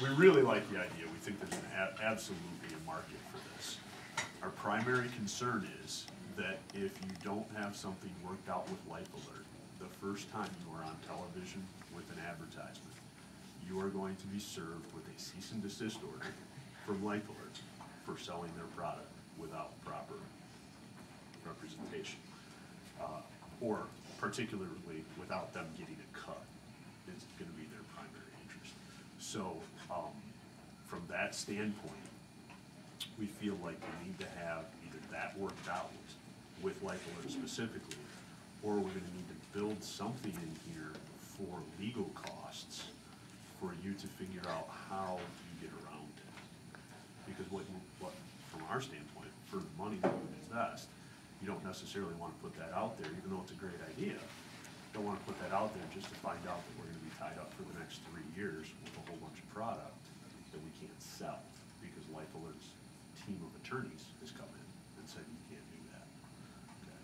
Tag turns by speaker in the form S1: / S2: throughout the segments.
S1: We really like the idea. We think there's absolutely a market for this. Our primary concern is that if you don't have something worked out with Life Alert, the first time you are on television with an advertisement, you are going to be served with a cease and desist order from Life Alert for selling their product without proper representation, or particularly without them getting a cut. It's going to be their primary interest. So from that standpoint, we feel like we need to have either that worked out with Life Alert specifically, or we're going to need to build something in here for legal costs for you to figure out how you get around it. Because what from our standpoint, for the money that you invest, you don't necessarily want to put that out there, even though it's a great idea. You don't want to put that out there just to find out that we're going to be tied up for the next 3 years with a whole bunch of product that we can't sell because Life Alert's team of attorneys has come in and said you can't do that. Okay.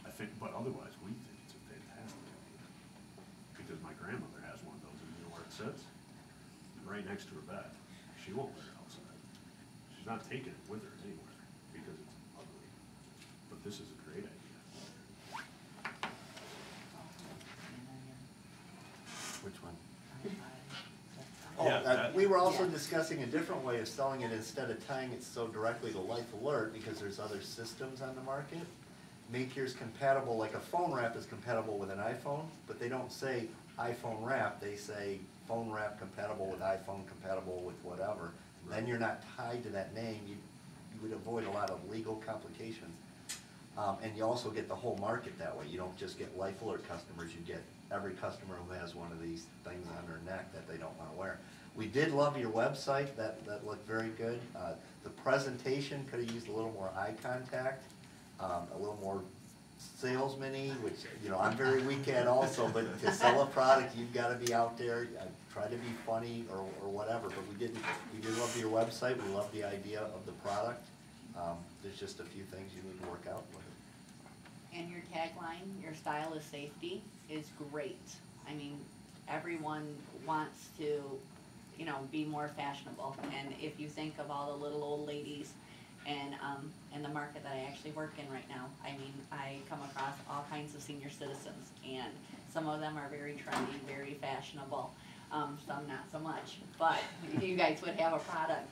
S1: I think, but otherwise, we think it's a fantastic idea because my grandmother has one of those, and you know where it sits? Right next to her bed. She won't wear it outside. She's not taking it with her anywhere because it's ugly. But this is a great idea.
S2: Which one?
S1: Oh, yeah,
S2: we were also discussing a different way of selling it instead of tying it so directly to Life Alert, because there's other systems on the market. Make yours compatible, like a phone wrap is compatible with an iPhone, but they don't say iPhone wrap, they say phone wrap compatible with iPhone, compatible with whatever. Right. Then you're not tied to that name. You would avoid a lot of legal complications. And you also get the whole market that way. You don't just get Life Alert customers, you get every customer who has one of these things on their neck that they don't want to wear. We did love your website, that looked very good. The presentation could have used a little more eye contact, a little more salesman-y, which, you know, I'm very weak at also, but to sell a product, you've got to be out there. Try to be funny or whatever, but we did love your website. We love the idea of the product. There's just a few things you need to work out with it.
S3: And your tagline, your style is safety, is great. I mean, everyone wants to, you know, be more fashionable. And if you think of all the little old ladies and in the market that I actually work in right now, I mean, I come across all kinds of senior citizens, and some of them are very trendy, very fashionable. Some not so much, but you guys would have a product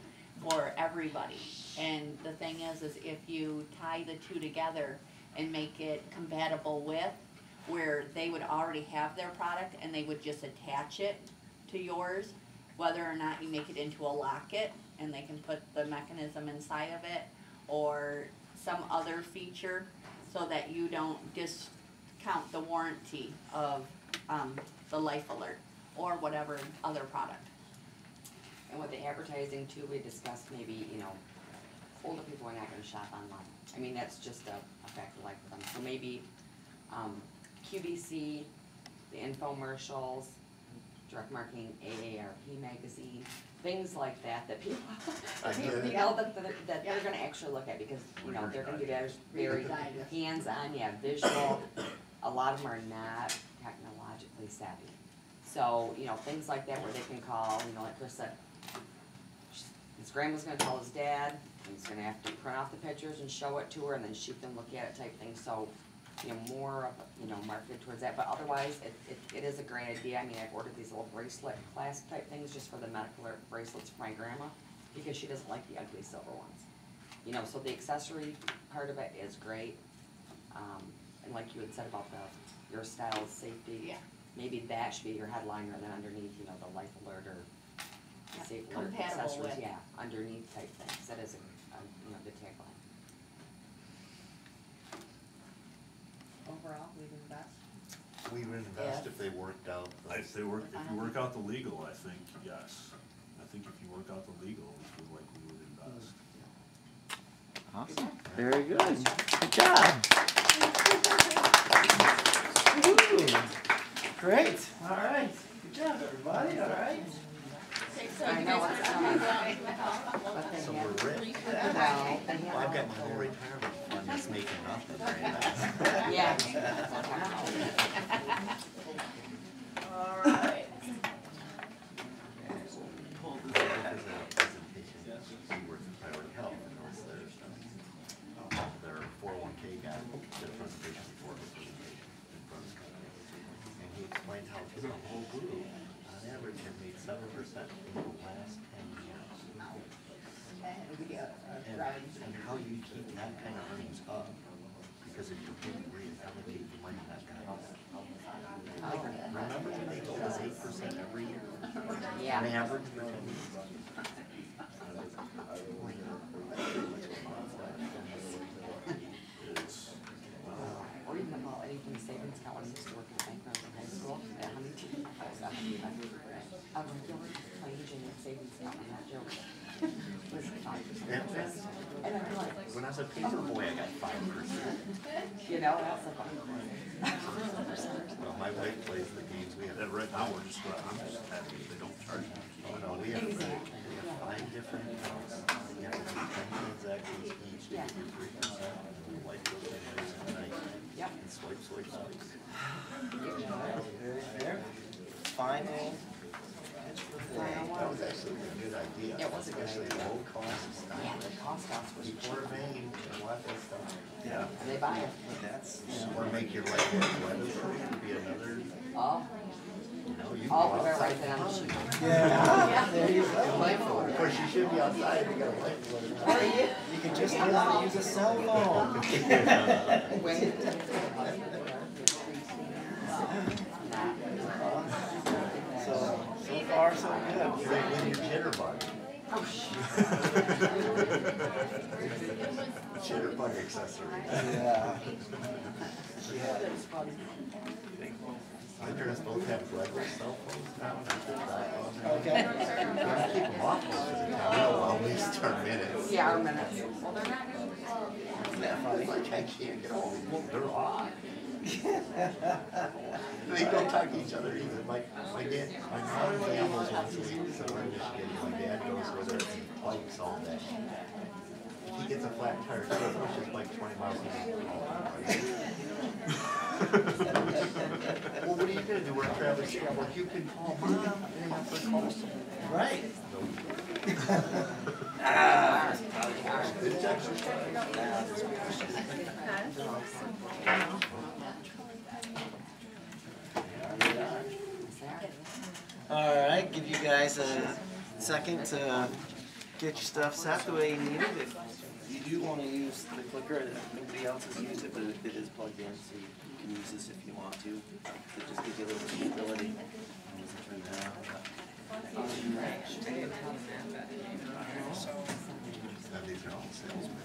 S3: for everybody. And the thing is if you tie the two together and make it compatible with, where they would already have their product and they would just attach it to yours, whether or not you make it into a locket and they can put the mechanism inside of it, or some other feature, so that you don't discount the warranty of the Life Alert or whatever other product.
S4: And with the advertising too, we discussed maybe, you know, older people are not going to shop online. I mean, that's just a fact of life for them. So maybe QVC, the infomercials, direct marketing, AARP magazine, things like that people, you know, that they're going to actually look at, because, you know, they're going to be very hands-on, visual. A lot of them are not technologically savvy. So, you know, things like that where they can call, you know, like Chris said, his grandma's going to call his dad, and he's going to have to print off the pictures and show it to her, and then she can look at it type thing. So, you know, more of, you know, marketed towards that. But otherwise, it is a great idea. I mean, I've ordered these little bracelet clasp type things just for the medical bracelets for my grandma, because she doesn't like the ugly silver ones. You know, so the accessory part of it is great. And like you had said about your style of safety, maybe that should be your headliner, and then underneath, you know, the Life Alert or Safe Alert accessories, underneath type things. That is you know, the tagline.
S3: Overall, we invest.
S2: We would invest if they worked out.
S1: If you work out the legal, I think yes. I think if you work out the legal, we feel like we would invest.
S5: Awesome. Very good. Good job. Great. All right. Good job, everybody. All right.
S4: I know what's coming.
S2: So we're rich. Well, I've got my whole retirement fund that's making nothing right now.
S4: Yeah.
S5: All right.
S2: 5% every year.
S4: Yeah.
S2: On average.
S1: It's,
S4: Or even about anything savings account when I used to work in the bank when I was in high school. At Huntington, I was at a regular plain Jane savings account, I'm not joking. It was 5%. And I'm like,
S2: When I was a paper boy, I got 5%.
S4: you know, that's like,
S2: Well, my wife plays the games. We have,
S1: and right now, we're just, I'm just happy they don't charge me.
S2: oh no, we have 5 different accounts. You have to do 10 transactions each to get your 3%. And then the life goes in there tonight.
S4: Yep.
S2: And swipe, swipe, swipe.
S5: Very fair. Final.
S2: That was actually a good idea.
S4: It was a good
S2: Especially
S4: idea.
S2: low cost stuff.
S4: yeah, the cost offs was
S2: People are vain and want that stuff.
S5: Yeah.
S4: and they buy it.
S5: That's,
S2: Or make your life more weatherproof would be another,
S4: Oh,
S2: you know, you go
S4: oh, we better
S2: outside.
S4: write that on the sheet.
S5: yeah, there you go.
S2: Of course, you should be outside, you got a light.
S5: You can just learn how to use a cell phone. So far, so good.
S2: You're in your jitterbug. Jitterbug accessory.
S5: Yeah.
S2: My parents both have regular cell phones now, not the iPhones.
S5: Okay.
S2: I keep them off most of the time, well, at least 10 minutes.
S4: Yeah, our minutes.
S2: Isn't that funny? Like, I can't get all these, well, they're on. They don't talk to each other either. My mom gambles once a week, so we're in Michigan, my dad goes with her and bikes all day. He gets a flat tire, so he pushes like 20 miles an hour. Well, what are you gonna do? We're Travis, well, you can call mom, and you have to call someone.
S5: Right.
S2: It's exercise.
S5: All right, give you guys a second to get your stuff set the way you need it. If you do want to use the clicker, nobody else has used it, but it is plugged in, so you can use this if you want to. It just gives you a little stability.
S2: These are all salesmen.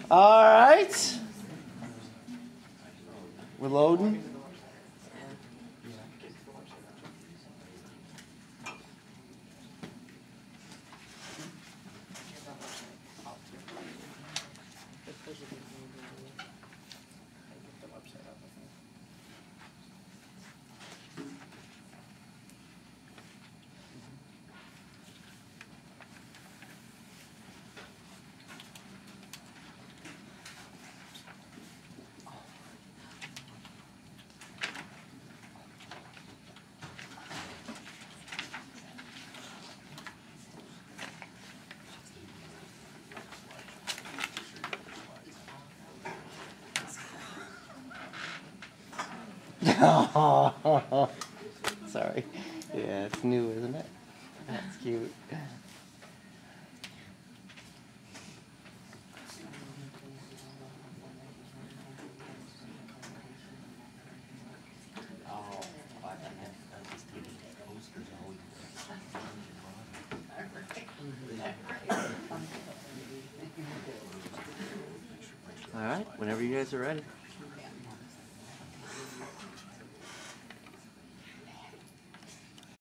S5: All right. We're loading. Sorry. Yeah, it's new, isn't it? That's cute. All right, whenever you guys are ready.